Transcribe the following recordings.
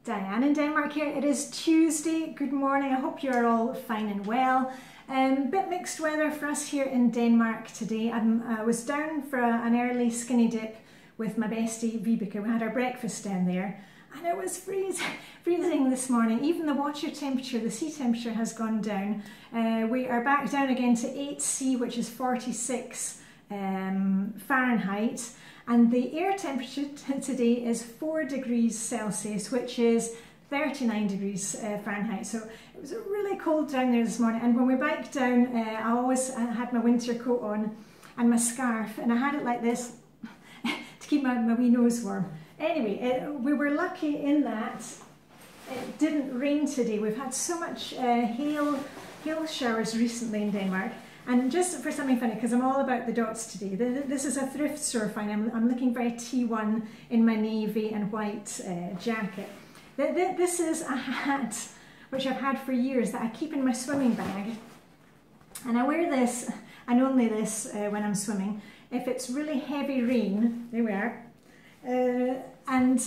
Diane in Denmark here. It is Tuesday. Good morning. I hope you're all fine and well. Bit mixed weather for us here in Denmark today. I was down for an early skinny dip with my bestie Vibeke. We had our breakfast down there and it was freezing this morning. Even the water temperature, the sea temperature has gone down. We are back down again to 8C, which is 46 Fahrenheit. And the air temperature today is 4 degrees Celsius, which is 39 degrees Fahrenheit. So it was really cold down there this morning. And when we biked down, I always had my winter coat on and my scarf, and I had it like this to keep my wee nose warm. Anyway, we were lucky in that it didn't rain today. We've had so much hail showers recently in Denmark. And just for something funny, because I'm all about the dots today, this is a thrift store find. I'm looking very T1 in my navy and white jacket. This is a hat which I've had for years that I keep in my swimming bag. And I wear this, and only this, when I'm swimming. If it's really heavy rain, there we are. And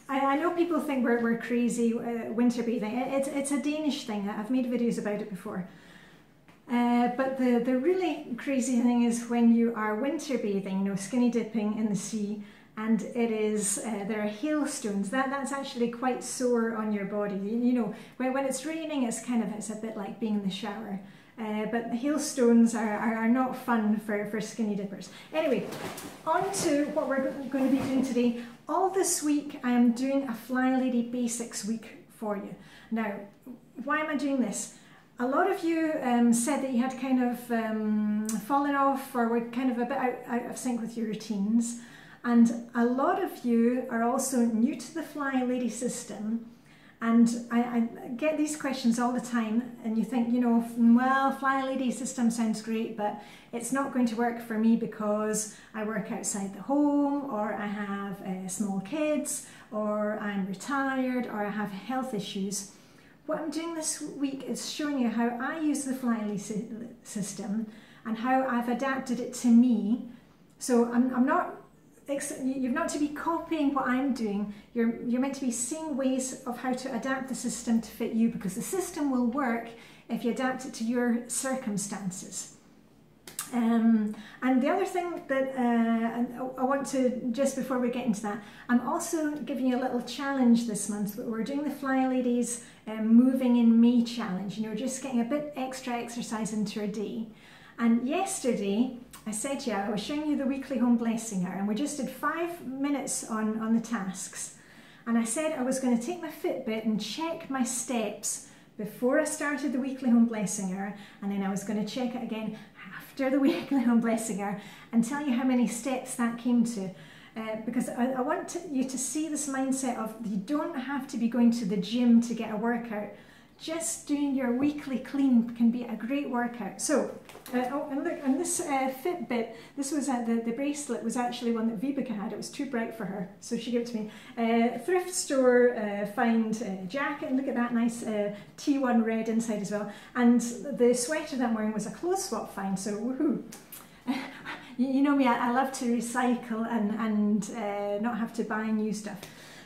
I know people think we're crazy winter bathing. It's a Danish thing. I've made videos about it before. But the really crazy thing is when you are winter bathing, you know, skinny dipping in the sea, and it is there are hailstones. That's actually quite sore on your body. You know, when it's raining, it's a bit like being in the shower. But the hailstones are not fun for skinny dippers. Anyway, on to what we're going to be doing today. All this week I am doing a Flylady Basics week for you. Now, why am I doing this? A lot of you said that you had kind of fallen off or were kind of a bit out of sync with your routines. And a lot of you are also new to the Flylady system. And I get these questions all the time, and you think, you know, well, Flylady system sounds great, but it's not going to work for me because I work outside the home, or I have small kids, or I'm retired, or I have health issues. What I'm doing this week is showing you how I use the Flylady system and how I've adapted it to me. So you're not to be copying what I'm doing. You're meant to be seeing ways of how to adapt the system to fit you, because the system will work if you adapt it to your circumstances. And the other thing that I want to, just before we get into that, I'm also giving you a little challenge this month. We're doing the Flylady's Moving in May challenge. You know, just getting a bit extra exercise into our day. And yesterday, I said to you, I was showing you the weekly home blessing hour, and we just did 5 minutes on the tasks. And I said I was going to take my Fitbit and check my steps before I started the weekly home blessing hour, and then I was going to check it again after the weekly home blessing hour and tell you how many steps that came to. Because I want you to see this mindset of you don't have to be going to the gym to get a workout. Just doing your weekly clean can be a great workout. So, and look, and this Fitbit, this was the bracelet was actually one that Vibeke had. It was too bright for her, so she gave it to me. Thrift store find jacket, and look at that nice T1 red inside as well. And the sweater that I'm wearing was a clothes swap find, so woohoo. You know me, I love to recycle and not have to buy new stuff.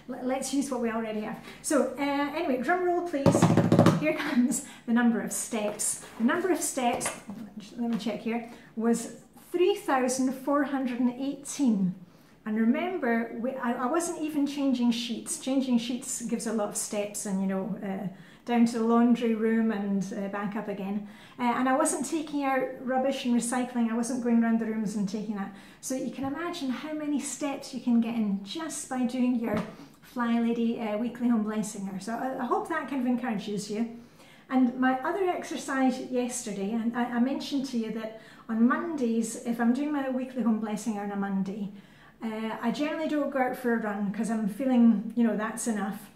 Let's use what we already have. So anyway, drum roll please. Here comes the number of steps. The number of steps, let me check here, was 3,418. And remember, I wasn't even changing sheets. Changing sheets gives a lot of steps, and you know, down to the laundry room and back up again. And I wasn't taking out rubbish and recycling. I wasn't going around the rooms and taking that. So you can imagine how many steps you can get in just by doing your Flylady weekly home blessing hour. So I hope that kind of encourages you. And my other exercise yesterday, and I mentioned to you that on Mondays, if I'm doing my weekly home blessing hour on a Monday, I generally don't go out for a run because I'm feeling, you know, that's enough.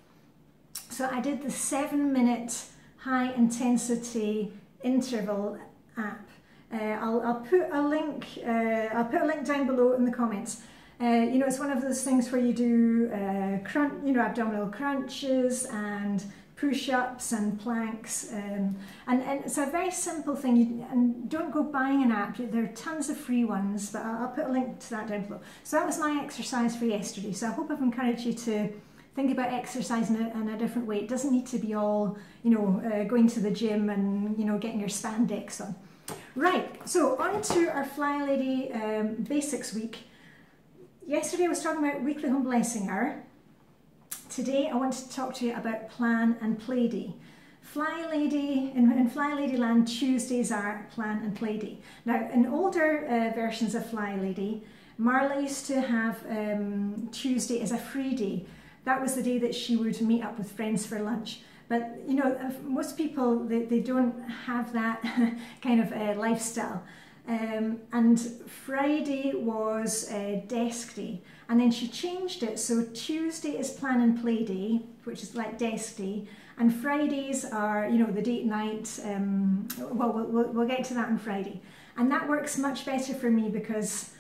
So I did the 7-minute high intensity interval app. I'll put a link. I'll put a link down below in the comments. You know, it's one of those things where you do abdominal crunches and push-ups and planks, and it's a very simple thing. And don't go buying an app. There are tons of free ones, but I'll put a link to that down below. So that was my exercise for yesterday. So I hope I've encouraged you to think about exercising in a different way. It doesn't need to be all, you know, going to the gym and, you know, getting your spandex on. Right, so on to our Flylady Basics week. Yesterday I was talking about weekly home blessing hour. Today I want to talk to you about plan and play day. Flylady, in Flylady land, Tuesdays are plan and play day. Now, in older versions of Flylady, Marla used to have Tuesday as a free day. That was the day that she would meet up with friends for lunch. But, you know, most people, they don't have that kind of lifestyle. And Friday was desk day. And then she changed it, so Tuesday is plan and play day, which is like desk day. And Fridays are, you know, the date night. Well, we'll get to that on Friday. And that works much better for me because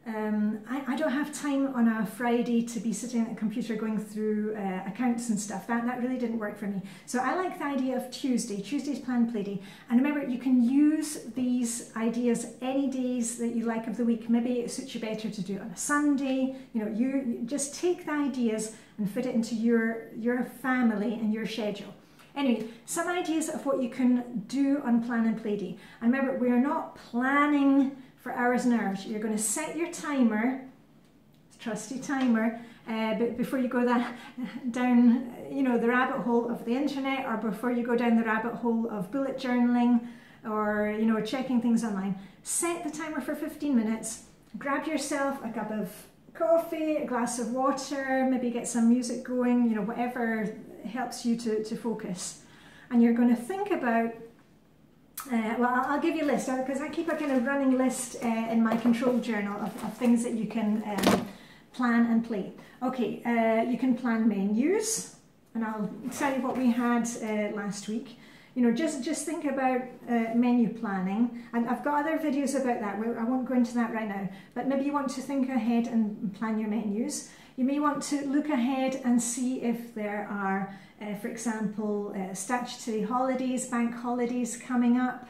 I don't have time on a Friday to be sitting at the computer going through accounts and stuff. That really didn't work for me. So I like the idea of Tuesday. Tuesday's plan play day. And remember, you can use these ideas any days that you like of the week. Maybe it suits you better to do it on a Sunday. You know, you just take the ideas and fit it into your family and your schedule. Anyway, some ideas of what you can do on plan and play day. And remember, we are not planning for hours and hours. You're going to set your timer, trusty timer, but before you go down, you know, the rabbit hole of the internet, or before you go down the rabbit hole of bullet journaling, or, you know, checking things online. Set the timer for 15 minutes. Grab yourself a cup of coffee, a glass of water, maybe get some music going, you know, whatever helps you to focus. And you're going to think about well, I'll give you a list because I keep a kind of running list in my control journal of things that you can plan and play. Okay, you can plan menus, and I'll tell you what we had last week. You know, just think about menu planning, and I've got other videos about that. I won't go into that right now, but maybe you want to think ahead and plan your menus. You may want to look ahead and see if there are, for example, statutory holidays, bank holidays coming up.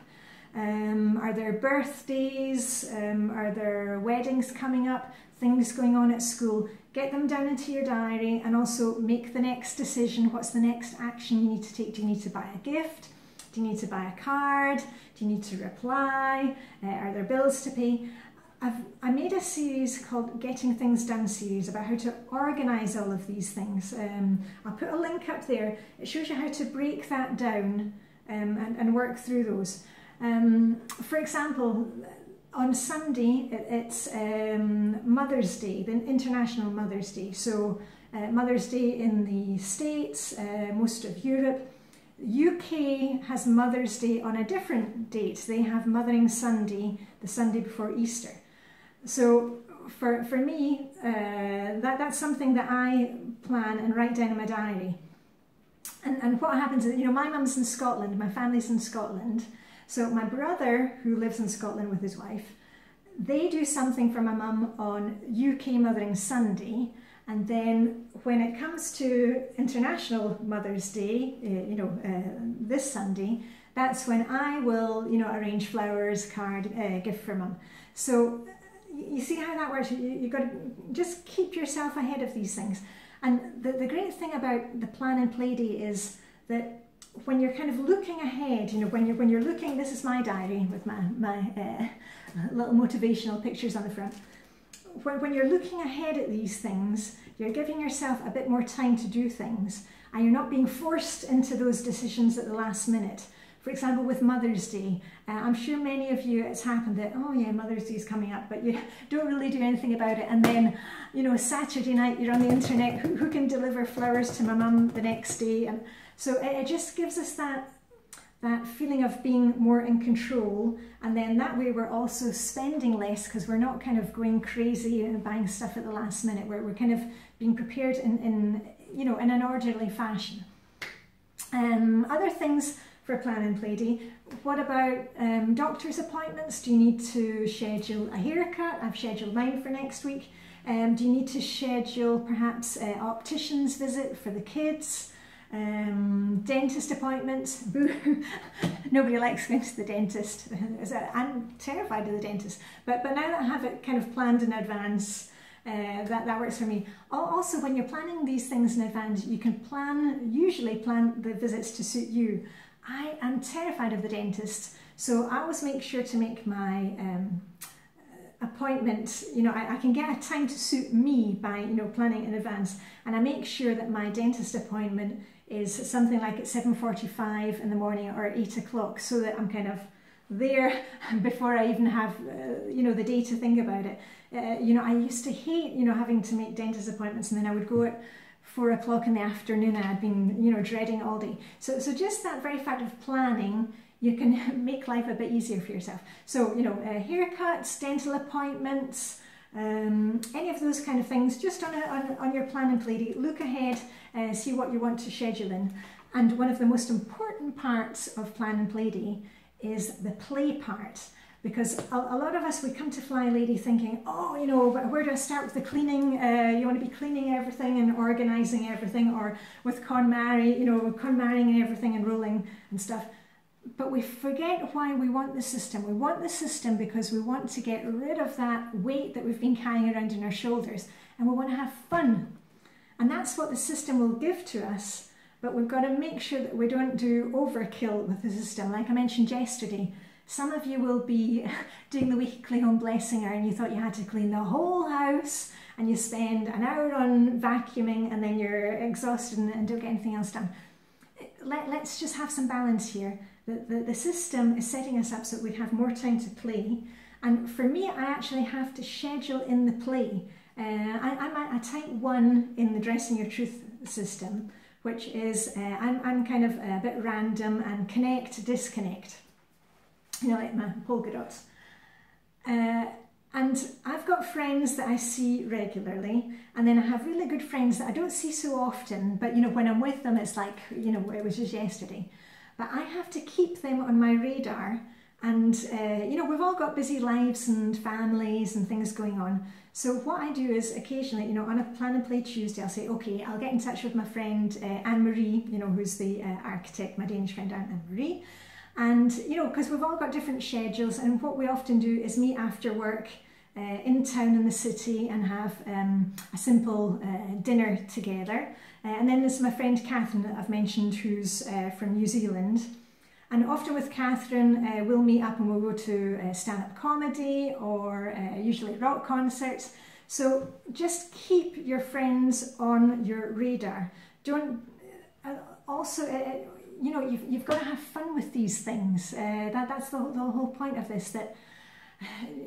Are there birthdays? Are there weddings coming up? Things going on at school? Get them down into your diary and also make the next decision. What's the next action you need to take? Do you need to buy a gift? Do you need to buy a card? Do you need to reply? Are there bills to pay? I made a series called Getting Things Done series about how to organise all of these things. I'll put a link up there. It shows you how to break that down and work through those. For example, on Sunday it's Mother's Day, the International Mother's Day. So Mother's Day in the States, most of Europe. UK has Mother's Day on a different date. They have Mothering Sunday, the Sunday before Easter. So for me, that's something that I plan and write down in my diary. And what happens is, you know, my mum's in Scotland, my family's in Scotland. So my brother, who lives in Scotland with his wife, they do something for my mum on UK Mothering Sunday. And then when it comes to International Mother's Day, you know, this Sunday, that's when I will, you know, arrange flowers, card, gift for mum. So you see how that works. You've got to just keep yourself ahead of these things. And the great thing about the plan and play day is that when you're kind of looking ahead, you know, when you're looking, this is my diary with my little motivational pictures on the front. When you're looking ahead at these things, you're giving yourself a bit more time to do things, and you're not being forced into those decisions at the last minute. For example, with Mother's Day, I'm sure many of you, it's happened that, oh yeah, Mother's Day is coming up, but you don't really do anything about it. And then, you know, Saturday night, you're on the internet, who can deliver flowers to my mum the next day? And so it just gives us that feeling of being more in control, and then that way we're also spending less because we're not kind of going crazy and buying stuff at the last minute. We're kind of being prepared in you know, in an orderly fashion. Other things for plan and play day. What about doctor's appointments? Do you need to schedule a haircut? I've scheduled mine for next week. Do you need to schedule perhaps an optician's visit for the kids? Dentist appointments. Nobody likes going to the dentist. I'm terrified of the dentist. But now that I have it kind of planned in advance, that works for me. Also, when you're planning these things in advance, you can usually plan the visits to suit you. I am terrified of the dentist, so I always make sure to make my appointment, I can get a time to suit me by, planning in advance, and I make sure that my dentist appointment is something like at 7:45 in the morning or 8 o'clock, so that I'm kind of there before I even have, the day to think about it. I used to hate, having to make dentist appointments, and then I would go at 4 o'clock in the afternoon, and I'd been, dreading all day. So just that very fact of planning, you can make life a bit easier for yourself. So, haircuts, dental appointments, any of those kind of things, just on your planning plate, look ahead, see what you want to schedule in. And one of the most important parts of Plan and Play Day is the play part, because a lot of us, we come to Flylady thinking, but where do I start with the cleaning? You want to be cleaning everything and organising everything, or with KonMari, everything and rolling and stuff. But we forget why we want the system. We want the system because we want to get rid of that weight that we've been carrying around in our shoulders, and we want to have fun. And that's what the system will give to us, but we've got to make sure that we don't do overkill with the system. Like I mentioned yesterday, some of you will be doing the weekly home blessing hour, and you thought you had to clean the whole house, and you spend an hour on vacuuming, and then you're exhausted and don't get anything else done. Let's just have some balance here. The system is setting us up so that we have more time to play, and for me, I actually have to schedule in the play. I'm a type 1 in the Dressing Your Truth system, which is I'm kind of a bit random and connect, disconnect, like my polka dots. And I've got friends that I see regularly, and then I have really good friends that I don't see so often, but when I'm with them, it's like, it was just yesterday. But I have to keep them on my radar, and we've all got busy lives and families and things going on. So what I do is occasionally, on a Plan and Play Tuesday, I'll say, okay, I'll get in touch with my friend Anne-Marie, who's the architect, my Danish friend Anne-Marie. And, because we've all got different schedules, and what we often do is meet after work in town in the city and have a simple dinner together. And then there's my friend Catherine that I've mentioned, who's from New Zealand. And often with Catherine, we'll meet up and we'll go to stand-up comedy or usually rock concerts. So just keep your friends on your radar. Don't you've got to have fun with these things. That's the whole point of this. That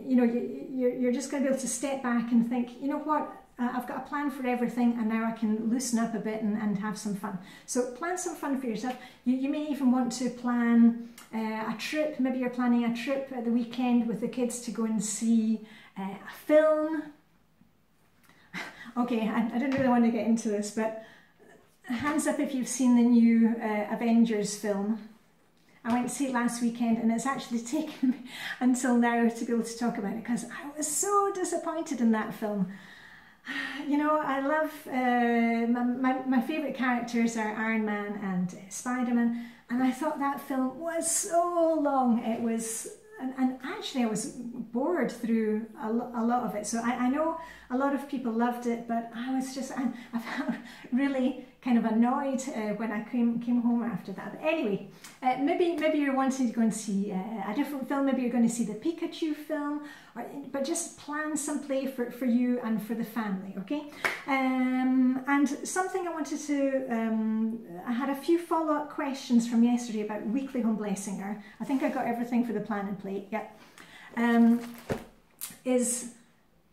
you're just going to be able to step back and think, what, I've got a plan for everything, and now I can loosen up a bit and have some fun. So plan some fun for yourself. You may even want to plan a trip. Maybe you're planning a trip at the weekend with the kids to go and see a film. Okay, I don't really want to get into this, but hands up if you've seen the new Avengers film. I went to see it last weekend, and it's actually taken me until now to be able to talk about it, because I was so disappointed in that film. I love, my favourite characters are Iron Man and Spider-Man, and I thought that film was so long. It was, and actually I was bored through a lot of it. So I know a lot of people loved it, but I was just, I felt really kind of annoyed when I came home after that. But anyway, maybe you're wanting to go and see a different film. Maybe you're going to see the Pikachu film, but just plan some play for you and for the family, okay? And something I wanted to, I had a few follow-up questions from yesterday about weekly home blessing hour. I think I got everything for the plan and play, yeah.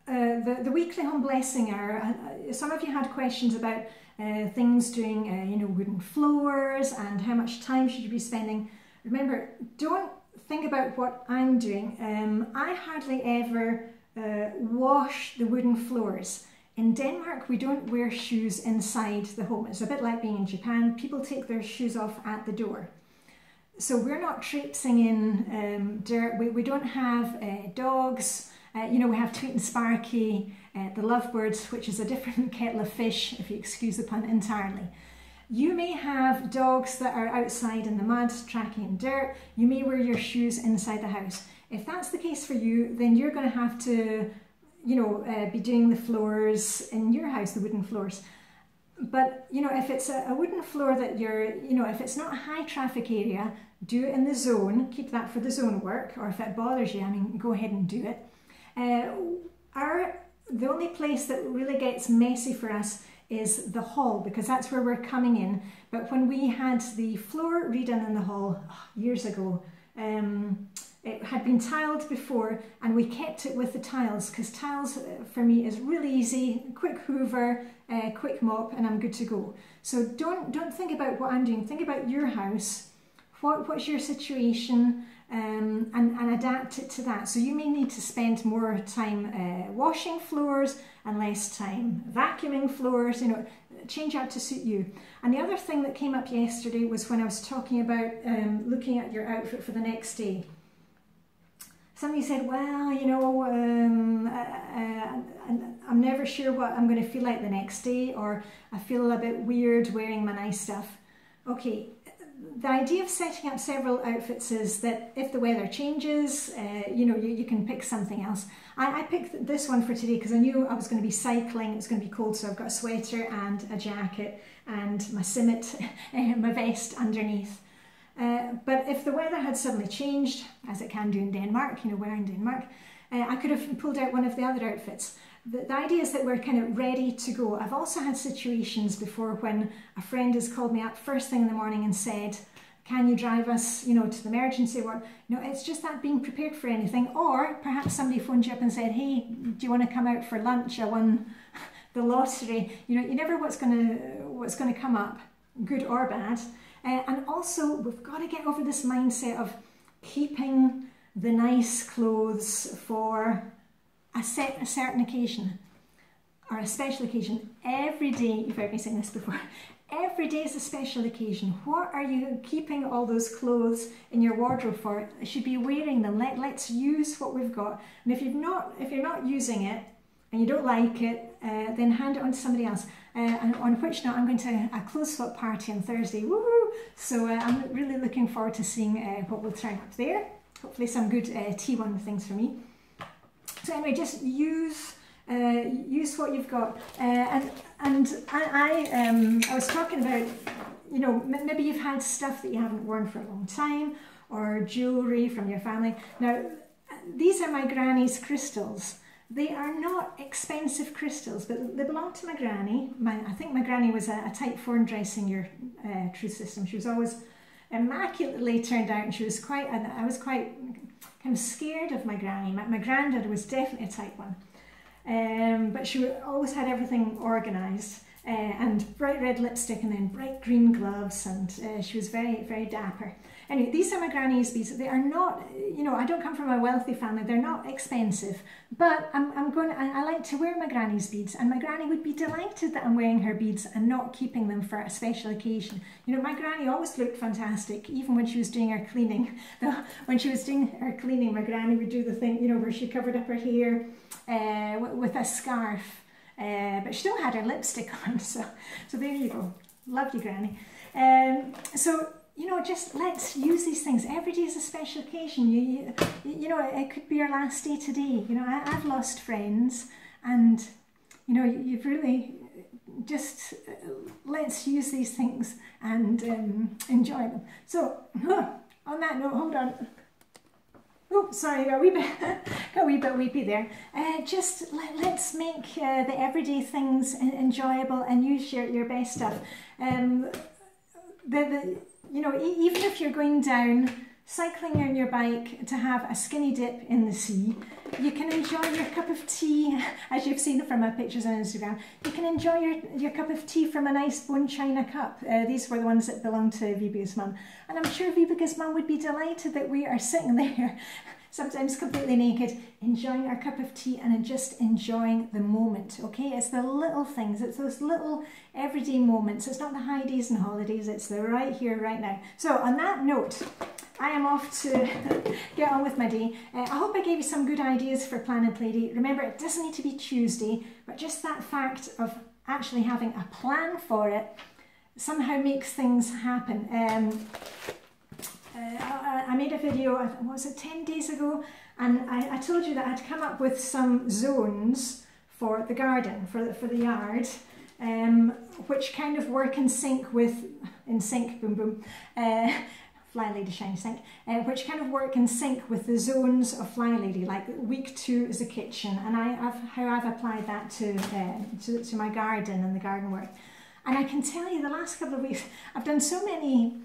The weekly home blessing hour. Some of you had questions about things doing, wooden floors and how much time should you be spending. Remember, don't think about what I'm doing. I hardly ever wash the wooden floors. In Denmark, we don't wear shoes inside the home. It's a bit like being in Japan. People take their shoes off at the door. So we're not traipsing in dirt. We don't have dogs. We have Tweet and Sparky, the lovebirds, which is a different kettle of fish, if you excuse the pun entirely. You may have dogs that are outside in the mud, tracking in dirt. You may wear your shoes inside the house. If that's the case for you, then you're going to have to, you know, be doing the floors in your house, the wooden floors. But, you know, if it's a wooden floor that you're, you know, if it's not a high traffic area, do it in the zone, keep that for the zone work, or if it bothers you, I mean, go ahead and do it. The only place that really gets messy for us is the hall, because that's where we're coming in. But when we had the floor redone in the hall years ago, it had been tiled before, and we kept it with the tiles, because tiles for me is really easy, quick hoover, quick mop, and I'm good to go. So don't think about what I'm doing, think about your house, what's your situation, and adapt it to that. So you may need to spend more time washing floors and less time vacuuming floors, you know, change out to suit you. And the other thing that came up yesterday was when I was talking about looking at your outfit for the next day. Somebody said, well, you know, I'm never sure what I'm going to feel like the next day, or I feel a bit weird wearing my nice stuff. Okay, the idea of setting up several outfits is that if the weather changes, you know, you can pick something else. I picked this one for today because I knew I was going to be cycling, it was going to be cold, so I've got a sweater and a jacket and my simmet, my vest underneath. But if the weather had suddenly changed, as it can do in Denmark, you know, we're in Denmark, I could have pulled out one of the other outfits. The idea is that we're kind of ready to go. I've also had situations before when a friend has called me up first thing in the morning and said, can you drive us, you know, to the emergency ward? You know, it's just that being prepared for anything. Or perhaps somebody phoned you up and said, hey, do you want to come out for lunch? I won the lottery. You know, you never know what's gonna come up, good or bad. And also, we've got to get over this mindset of keeping the nice clothes for a certain occasion or a special occasion. Every day, you've heard me saying this before, every day is a special occasion. What are you keeping all those clothes in your wardrobe for? You should be wearing them. Let's use what we've got. And if you're not using it and you don't like it, then hand it on to somebody else. And on which note, I'm going to a clothes swap party on Thursday. Woohoo! So I'm really looking forward to seeing what will turn up there. Hopefully some good T1 things for me. So anyway, just use what you've got. And I was talking about, you know, maybe you've had stuff that you haven't worn for a long time, or jewellery from your family. Now, these are my granny's crystals. They are not expensive crystals, but they belong to my granny. I think my granny was a type 4 in dressing your truth system. She was always immaculately turned out, and she was quite, and I was quite kind of scared of my granny. My granddad was definitely a type 1, but she always had everything organised, and bright red lipstick and then bright green gloves, and she was very, very dapper. Anyway, these are my granny's beads. They are not, you know, I don't come from a wealthy family. They're not expensive, but I like to wear my granny's beads, and my granny would be delighted that I'm wearing her beads and not keeping them for a special occasion. You know, my granny always looked fantastic, even when she was doing her cleaning. When she was doing her cleaning, my granny would do the thing, you know, where she covered up her hair with a scarf, but she still had her lipstick on. So there you go. Love you, Granny. So, you know, just let's use these things. Every day is a special occasion. You know, it could be your last day today. You know, I've lost friends, and, you know, you've really just, let's use these things and enjoy them. So, on that note, hold on. Oh, sorry, got a wee bit weepy there. Just let's make the everyday things enjoyable and use your best stuff. You know, even if you're going down, cycling on your bike to have a skinny dip in the sea, you can enjoy your cup of tea, as you've seen from my pictures on Instagram. You can enjoy your cup of tea from a nice bone china cup. These were the ones that belonged to Vibhu's mum. And I'm sure Vibhu's mum would be delighted that we are sitting there, sometimes completely naked, enjoying our cup of tea and just enjoying the moment, okay? It's the little things, it's those little everyday moments. It's not the high days and holidays, it's the right here, right now. So on that note, I am off to get on with my day. I hope I gave you some good ideas for Plan and Play Day. Remember, it doesn't need to be Tuesday, but just that fact of actually having a plan for it somehow makes things happen. I made a video, what was it, 10 days ago, And I told you that I'd come up with some zones for the garden, for the yard, which kind of work in sync with, boom boom, Flylady shiny sync, which kind of work in sync with the zones of Flylady. Like week 2 is a kitchen, and how I've applied that to my garden and the garden work. And I can tell you the last couple of weeks I've done so many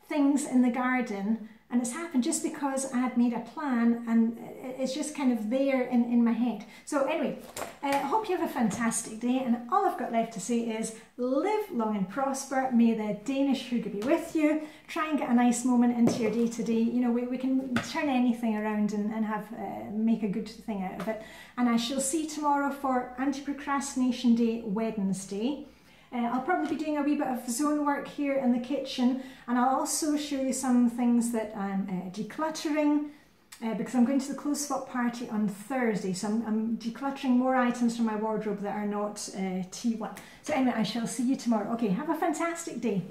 things in the garden, and it's happened just because I had made a plan, and it's just kind of there in my head. So anyway, I hope you have a fantastic day, and all I've got left to say is live long and prosper. May the Danish hygge be with you. Try and get a nice moment into your day to day. You know, we can turn anything around and have make a good thing out of it. And I shall see you tomorrow for Anti-Procrastination Day, Wednesday. I'll probably be doing a wee bit of zone work here in the kitchen, and I'll also show you some things that I'm decluttering, because I'm going to the clothes swap party on Thursday, so I'm decluttering more items from my wardrobe that are not T1. So anyway, I shall see you tomorrow. Okay, have a fantastic day.